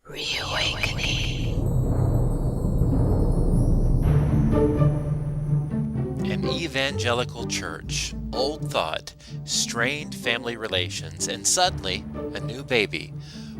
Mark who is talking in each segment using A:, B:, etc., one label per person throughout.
A: Reawakening. An evangelical church, old thought, strained family relations, and suddenly a new baby.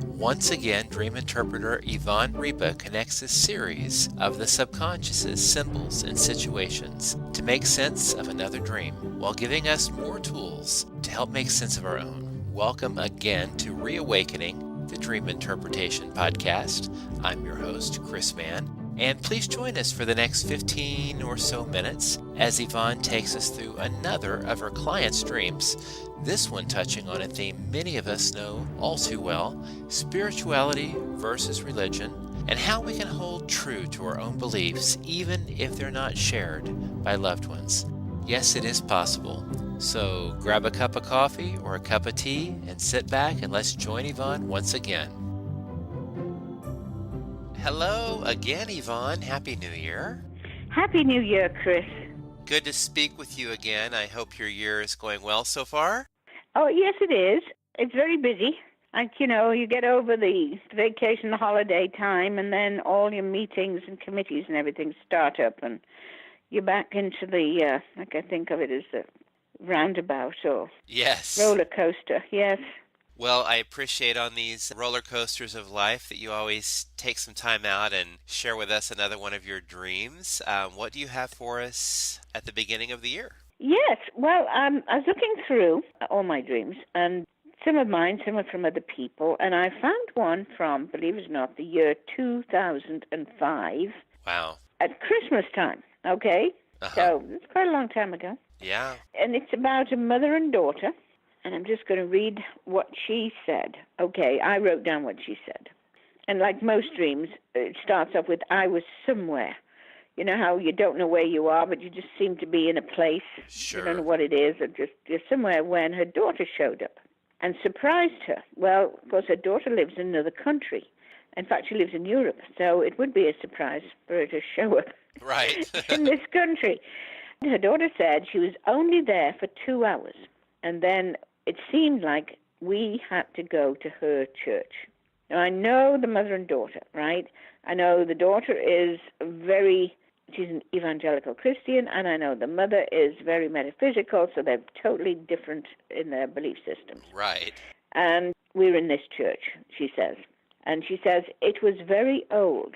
A: Once again, dream interpreter Yvonne Ryba connects a series of the subconscious's symbols and situations to make sense of another dream while giving us more tools to help make sense of our own. Welcome again to Reawakening, the Dream Interpretation Podcast. I'm your host, Chris Mann. And please join us for the next 15 or so minutes as Yvonne takes us through another of her clients' dreams, this one touching on a theme many of us know all too well, spirituality versus religion, and how we can hold true to our own beliefs even if they're not shared by loved ones. Yes, it is possible. So grab a cup of coffee or a cup of tea and sit back and let's join Yvonne once again. Hello again, Yvonne. Happy New Year.
B: Happy New Year, Chris.
A: Good to speak with you again. I hope your year is going well so far.
B: Oh, yes, it is. It's very busy. Like, you get over the vacation, the holiday time, and then all your meetings and committees and everything start up, and you're back into the, I think of it as the roundabout or roller coaster. Yes.
A: Well, I appreciate on these roller coasters of life that you always take some time out and share with us another one of your dreams. What do you have for us at the beginning of the year?
B: Yes. Well, I was looking through all my dreams, and some of mine, some are from other people, and I found one from, believe it or not, the year 2005.
A: Wow.
B: At Christmas time, okay?
A: Uh-huh.
B: So it's quite a long time ago.
A: Yeah.
B: And it's about a mother and daughter. And I'm just going to read what she said. Okay, I wrote down what she said. And like most dreams, it starts off with, I was somewhere. You know how you don't know where you are, but you just seem to be in a place.
A: Sure.
B: You don't know what it is, or just you're somewhere when her daughter showed up and surprised her. Well, of course, her daughter lives in another country. In fact, she lives in Europe, so it would be a surprise for her to show up
A: right.
B: in this country. Her daughter said she was only there for 2 hours, and then it seemed like we had to go to her church. Now, I know the mother and daughter, right? I know the daughter is she's an evangelical Christian, and I know the mother is very metaphysical, so they're totally different in their belief systems.
A: Right.
B: And we're in this church, she says. And she says, it was very old,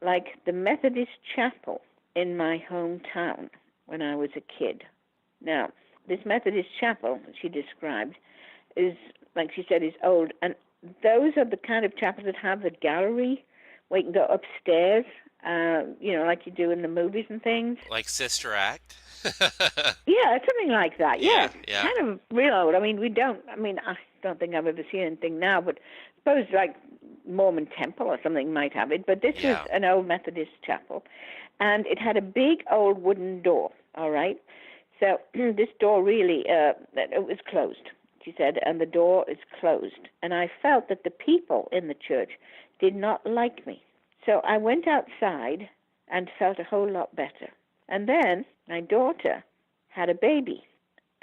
B: like the Methodist chapel in my hometown when I was a kid. Now, this Methodist chapel, she described, is, like she said, is old. And those are the kind of chapels that have the gallery where you can go upstairs, like you do in the movies and things.
A: Like Sister Act?
B: Yeah, something like that.
A: Yeah.
B: Kind of real old. I don't think I've ever seen anything now, but I suppose like Mormon temple or something might have it. But this was an old Methodist chapel. And it had a big old wooden door, all right? So this door really, it was closed, she said, and the door is closed. And I felt that the people in the church did not like me. So I went outside and felt a whole lot better. And then my daughter had a baby.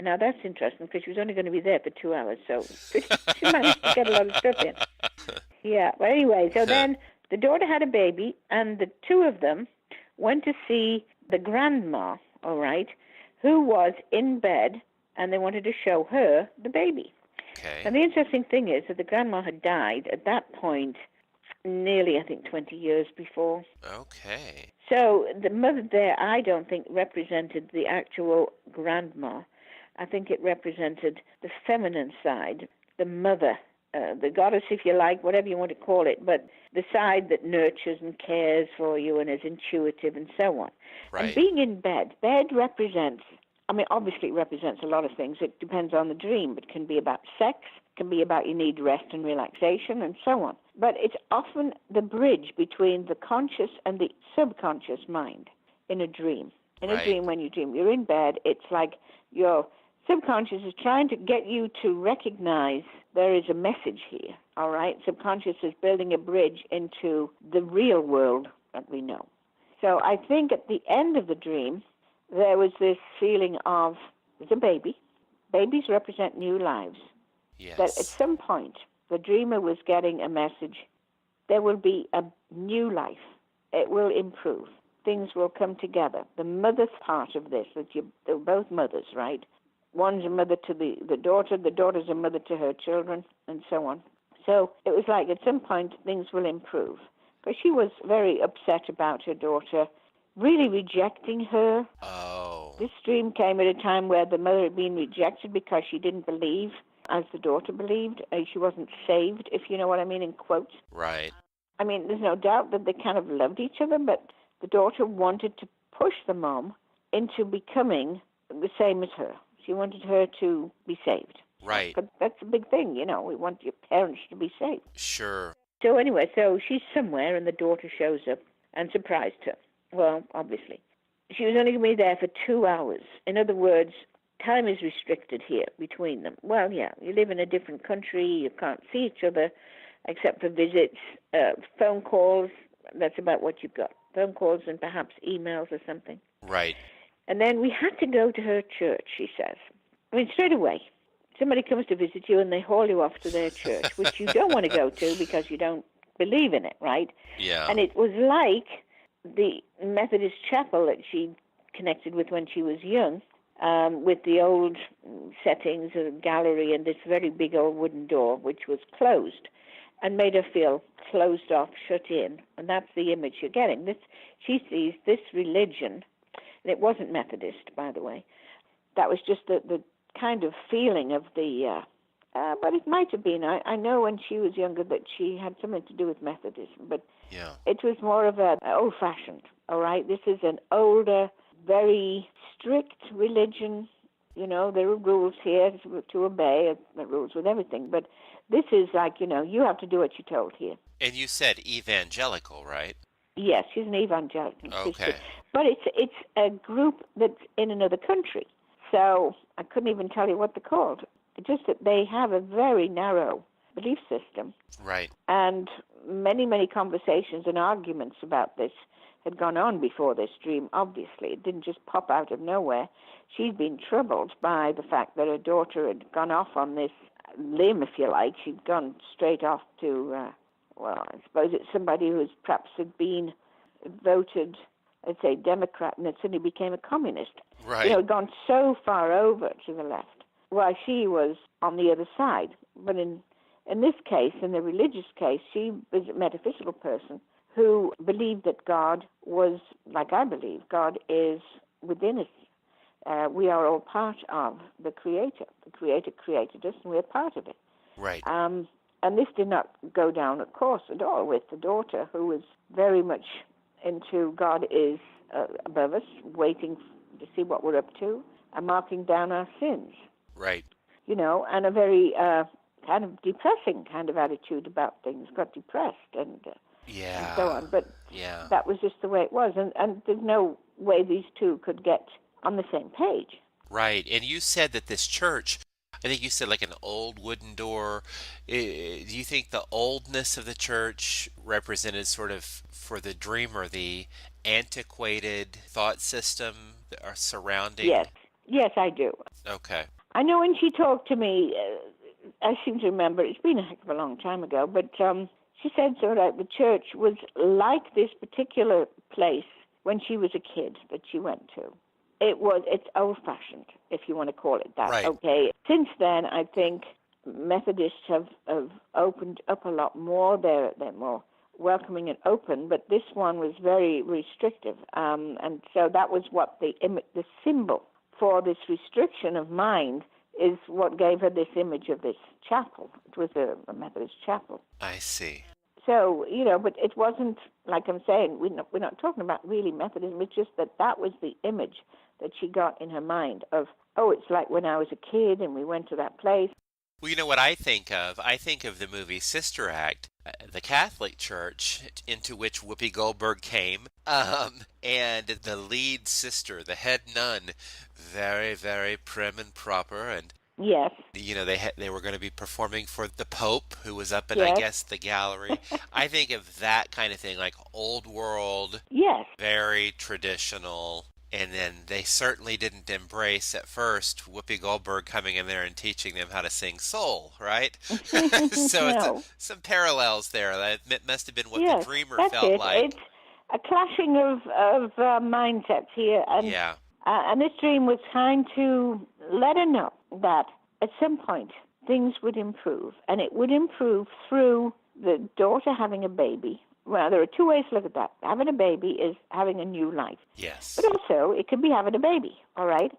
B: Now that's interesting because she was only going to be there for 2 hours, so she managed to get a lot of stuff in. Yeah, well, anyway, so then the daughter had a baby, and the two of them went to see the grandma, all right, who was in bed, and they wanted to show her the baby.
A: Okay.
B: And the interesting thing is that the grandma had died at that point nearly, I think, 20 years before.
A: Okay.
B: So the mother there, I don't think, represented the actual grandma. I think it represented the feminine side, the mother, the goddess, if you like, whatever you want to call it, but the side that nurtures and cares for you and is intuitive and so on.
A: Right.
B: And being in bed represents, obviously it represents a lot of things. It depends on the dream. It can be about sex, it can be about you need rest and relaxation and so on. But it's often the bridge between the conscious and the subconscious mind in a dream. In a dream, when you dream, you're in bed, it's like your subconscious is trying to get you to recognize there is a message here, all right? Subconscious is building a bridge into the real world that we know. So I think at the end of the dream, there was this feeling of, there's a baby. Babies represent new lives.
A: Yes.
B: That at some point, the dreamer was getting a message there will be a new life. It will improve. Things will come together. The mother's part of this, they're both mothers, right? One's a mother to the daughter's a mother to her children, and so on. So it was like at some point things will improve. But she was very upset about her daughter really rejecting her.
A: Oh.
B: This dream came at a time where the mother had been rejected because she didn't believe as the daughter believed. She wasn't saved, if you know what I mean, in quotes.
A: Right.
B: I mean, there's no doubt that they kind of loved each other, but the daughter wanted to push the mom into becoming the same as her. She wanted her to be saved.
A: Right.
B: But that's a big thing, you know. We want your parents to be saved.
A: Sure.
B: So anyway, so she's somewhere, and the daughter shows up and surprised her. Well, obviously. She was only going to be there for 2 hours. In other words, time is restricted here between them. Well, yeah, you live in a different country. You can't see each other except for visits, phone calls. That's about what you've got. Phone calls and perhaps emails or something.
A: Right.
B: And then we had to go to her church, she says. I mean, straight away. Somebody comes to visit you and they haul you off to their church, which you don't want to go to because you don't believe in it, right?
A: Yeah.
B: And it was like the Methodist chapel that she connected with when she was young, with the old settings, a gallery, and this very big old wooden door, which was closed and made her feel closed off, shut in. And that's the image you're getting. She sees this religion, and it wasn't Methodist, by the way. That was just the kind of feeling of the, but it might have been. I know when she was younger that she had something to do with Methodism, but
A: yeah.
B: It was more of an old-fashioned, all right? This is an older, very strict religion. You know, there are rules here to obey, rules with everything. But this is like, you know, you have to do what you're told here.
A: And you said evangelical, right?
B: Yes, she's an evangelical Christian.
A: Okay.
B: But it's a group that's in another country. So I couldn't even tell you what they're called. It's just that they have a very narrow belief system.
A: Right.
B: And many, many conversations and arguments about this had gone on before this dream, obviously. It didn't just pop out of nowhere. She'd been troubled by the fact that her daughter had gone off on this limb, if you like. She'd gone straight off to, well, I suppose it's somebody who perhaps had been voted, let's say, Democrat, and then suddenly became a communist.
A: Right.
B: You know, gone so far over to the left, while she was on the other side. But in this case, in the religious case, she was a metaphysical person who believed that God was, like I believe, God is within us. We are all part of the Creator. The Creator created us, and we're part of it.
A: Right.
B: And this did not go down, of course, at all with the daughter, who was very much into God is above us, waiting to see what we're up to, and marking down our sins.
A: Right.
B: You know, and a very kind of depressing kind of attitude about things, got depressed and so on. But that was just the way it was. And there's no way these two could get on the same page.
A: Right. And you said that this church, I think you said like an old wooden door. Do you think the oldness of the church represented sort of, for the dreamer, the antiquated thought system surrounding?
B: Yes, I do.
A: Okay.
B: I know when she talked to me, I seem to remember, it's been a heck of a long time ago, but she said sort of the church was like this particular place when she was a kid that she went to. It's old-fashioned, if you want to call it that.
A: Right.
B: Okay. Since then, I think Methodists have opened up a lot more. They're more welcoming and open, but this one was very restrictive. And so that was what the symbol for this restriction of mind is what gave her this image of this chapel. It was a Methodist chapel.
A: I see.
B: So, you know, but it wasn't, like I'm saying, we're not talking about really Methodism. It's just that was the image that she got in her mind of, oh, it's like when I was a kid and we went to that place.
A: Well, you know what I think of? I think of the movie Sister Act, the Catholic Church into which Whoopi Goldberg came, and the lead sister, the head nun, very, very prim and proper, and
B: yes,
A: you know, they were going to be performing for the Pope, who was up in,
B: yes,
A: I guess, the gallery. I think of that kind of thing, like old world,
B: yes,
A: very traditional. And then they certainly didn't embrace at first Whoopi Goldberg coming in there and teaching them how to sing soul, right? So it's
B: No.
A: some parallels there. That must have been what the
B: Yes,
A: dreamer
B: that's
A: felt
B: it.
A: like.
B: It's a clashing of mindsets here,
A: Yeah,
B: and this dream was trying to let her know that at some point things would improve, and it would improve through the daughter having a baby. Well, there are two ways to look at that. Having a baby is having a new life, but
A: yes,
B: also it could be having a baby. All right.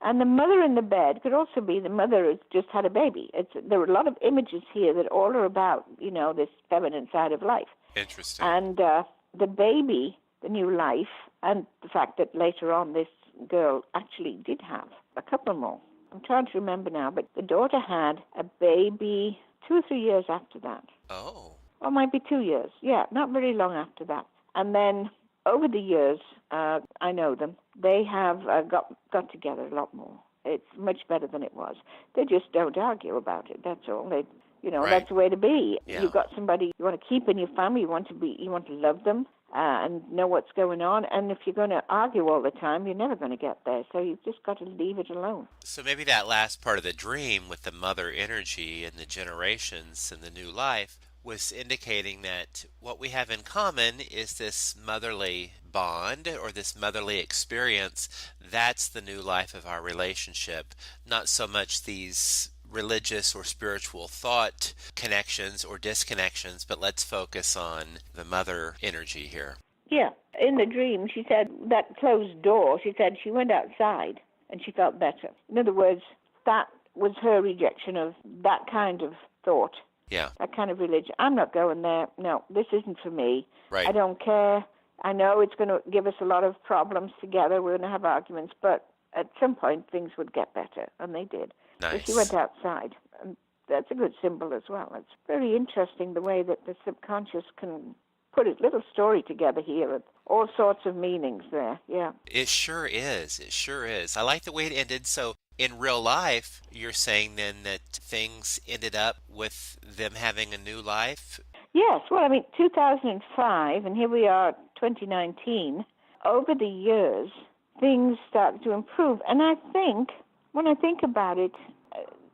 B: And the mother in the bed could also be the mother who's just had a baby. There are a lot of images here that all are about, this feminine side of life.
A: interesting.
B: And the baby, the new life, and the fact that later on this girl actually did have a couple more. I'm trying to remember now, but the daughter had a baby 2 or 3 years after that.
A: Oh,
B: Or it might be 2 years. Yeah, not very long after that. And then over the years, I know them, they have got together a lot more. It's much better than it was. They just don't argue about it. That's all.
A: right.
B: That's the way to be.
A: Yeah.
B: You've got somebody you want to keep in your family. You want to love them and know what's going on. And if you're going to argue all the time, you're never going to get there. So you've just got to leave it alone.
A: So maybe that last part of the dream with the mother energy and the generations and the new life was indicating that what we have in common is this motherly bond or this motherly experience. That's the new life of our relationship, not so much these religious or spiritual thought connections or disconnections, but let's focus on the mother energy here.
B: Yeah. In the dream, she said that closed door, she said she went outside and she felt better. In other words, that was her rejection of that kind of thought.
A: Yeah.
B: That kind of religion. I'm not going there. No, this isn't for me.
A: Right.
B: I don't care. I know it's going to give us a lot of problems together. We're going to have arguments, but at some point things would get better, and they did.
A: Nice.
B: So she went outside, and that's a good symbol as well. It's very interesting the way that the subconscious can put a little story together here with all sorts of meanings there. Yeah.
A: It sure is. It sure is. I like the way it ended. So in real life, you're saying then that things ended up with them having a new life?
B: Yes. Well, 2005, and here we are, 2019. Over the years, things started to improve. And I think, when I think about it,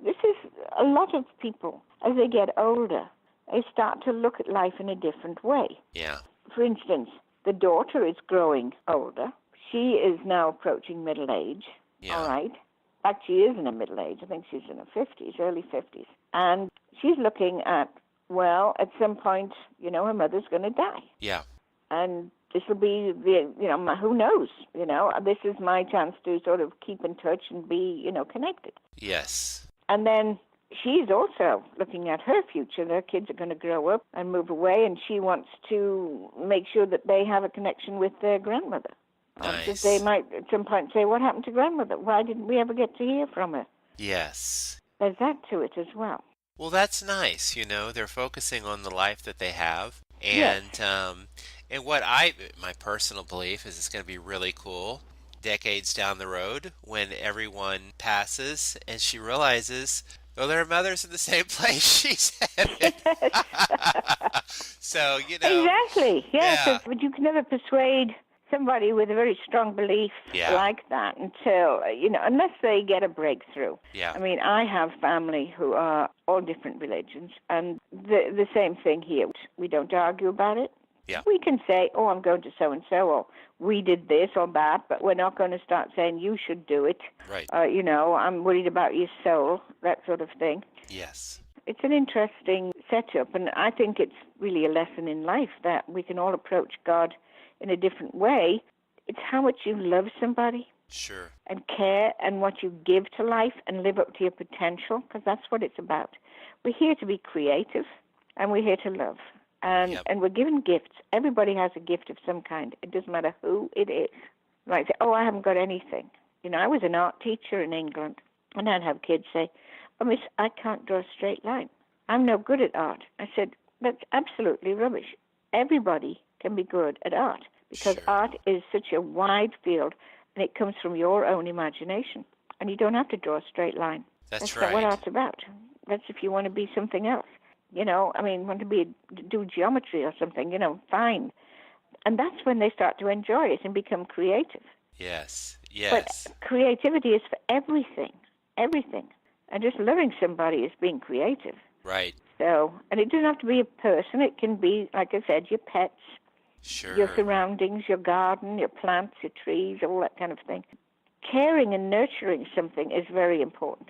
B: this is a lot of people, as they get older, they start to look at life in a different way.
A: Yeah.
B: For instance, the daughter is growing older. She is now approaching middle age.
A: Yeah.
B: All right. In fact, she is in her middle age. I think she's in her 50s, early 50s. And she's looking at, well, at some point, her mother's going to die.
A: Yeah.
B: And this will be who knows? This is my chance to sort of keep in touch and be, connected.
A: Yes.
B: And then she's also looking at her future. Their kids are going to grow up and move away, and she wants to make sure that they have a connection with their grandmother.
A: Nice.
B: Because they might at some point say, what happened to grandmother? Why didn't we ever get to hear from her?
A: Yes.
B: There's that to it as well.
A: Well, that's nice. They're focusing on the life that they have.
B: Yes.
A: And what my personal belief is it's going to be really cool decades down the road when everyone passes and she realizes, oh, their mother's in the same place she's headed. So,
B: Exactly. Yes.
A: Yeah.
B: But you can never persuade somebody with a very strong belief like that until, unless they get a breakthrough.
A: Yeah.
B: I have family who are all different religions, and the same thing here. We don't argue about it.
A: Yeah.
B: We can say, oh, I'm going to so-and-so, or we did this or that, but we're not going to start saying you should do it.
A: Right.
B: I'm worried about your soul, that sort of thing.
A: Yes.
B: It's an interesting setup, and I think it's really a lesson in life that we can all approach God in a different way. It's how much you love somebody.
A: Sure.
B: And care, and what you give to life and live up to your potential, because that's what it's about. We're here to be creative, and we're here to love. And we're given gifts. Everybody has a gift of some kind. It doesn't matter who it is. Like say, oh, I haven't got anything. I was an art teacher in England, and I'd have kids say, oh, miss, I can't draw a straight line. I'm no good at art. I said, that's absolutely rubbish. Everybody can be good at art, because art is such a wide field, and it comes from your own imagination. And you don't have to draw a straight line.
A: That's
B: not
A: right.
B: what art's about. That's if you want to be something else. Want to do geometry or something, fine. And that's when they start to enjoy it and become creative.
A: Yes.
B: But
A: Yes.
B: creativity is for everything, everything. And just loving somebody is being creative.
A: Right.
B: So, and it doesn't have to be a person. It can be, like I said, your pets,
A: Sure.
B: your surroundings, your garden, your plants, your trees, all that kind of thing. Caring and nurturing something is very important.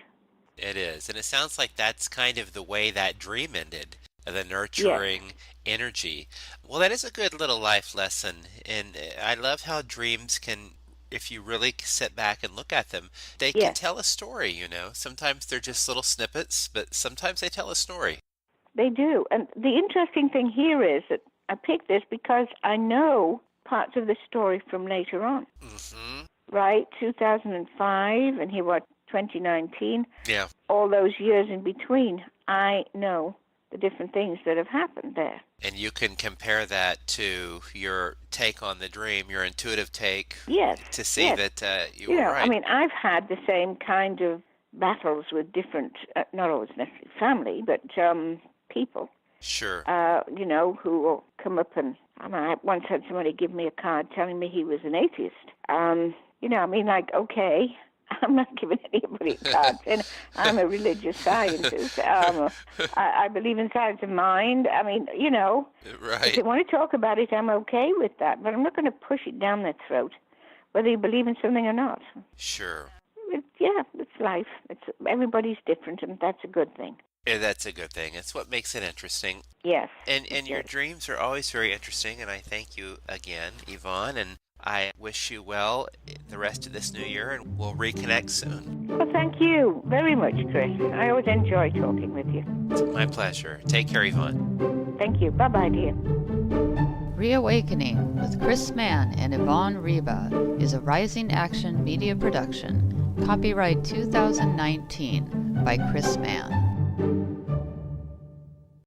A: It is. And it sounds like that's kind of the way that dream ended, the
B: Yes.
A: nurturing energy. Well, that is a good little life lesson. And I love how dreams can, if you really sit back and look at them, they can
B: Yes,
A: tell a story, you know. Sometimes they're just little snippets, but sometimes they tell a story.
B: they do. And the interesting thing here is that I picked this because I know parts of the story from later on.
A: Mm-hmm.
B: Right? 2005, and here what, 2019?
A: Yeah.
B: All those years in between, I know the different things that have happened there.
A: And you can compare that to your take on the dream, your intuitive take,
B: Yes.
A: to see
B: Yes.
A: that you were right.
B: I mean, I've had the same kind of battles with different, not always necessarily family, but people.
A: Sure.
B: Who will come up and, I once had somebody give me a card telling me he was an atheist. Okay, I'm not giving anybody cards, and I'm a religious scientist. I believe in science of mind.
A: Right.
B: If they want to talk about it, I'm okay with that, but I'm not going to push it down their throat, whether you believe in something or not.
A: Sure.
B: It's life. Everybody's different, and that's a good thing.
A: Yeah, that's a good thing. It's what makes it interesting.
B: Yes.
A: And your dreams are always very interesting, and I thank you again, Yvonne, and I wish you well the rest of this new year, and we'll reconnect soon.
B: Well, thank you very much, Chris. I always enjoy talking with you.
A: It's my pleasure. Take care, Yvonne.
B: Thank you. Bye-bye, dear.
C: Reawakening with Chris Mann and Yvonne Ryba is a Rising Action media production. Copyright 2019 by Chris Mann.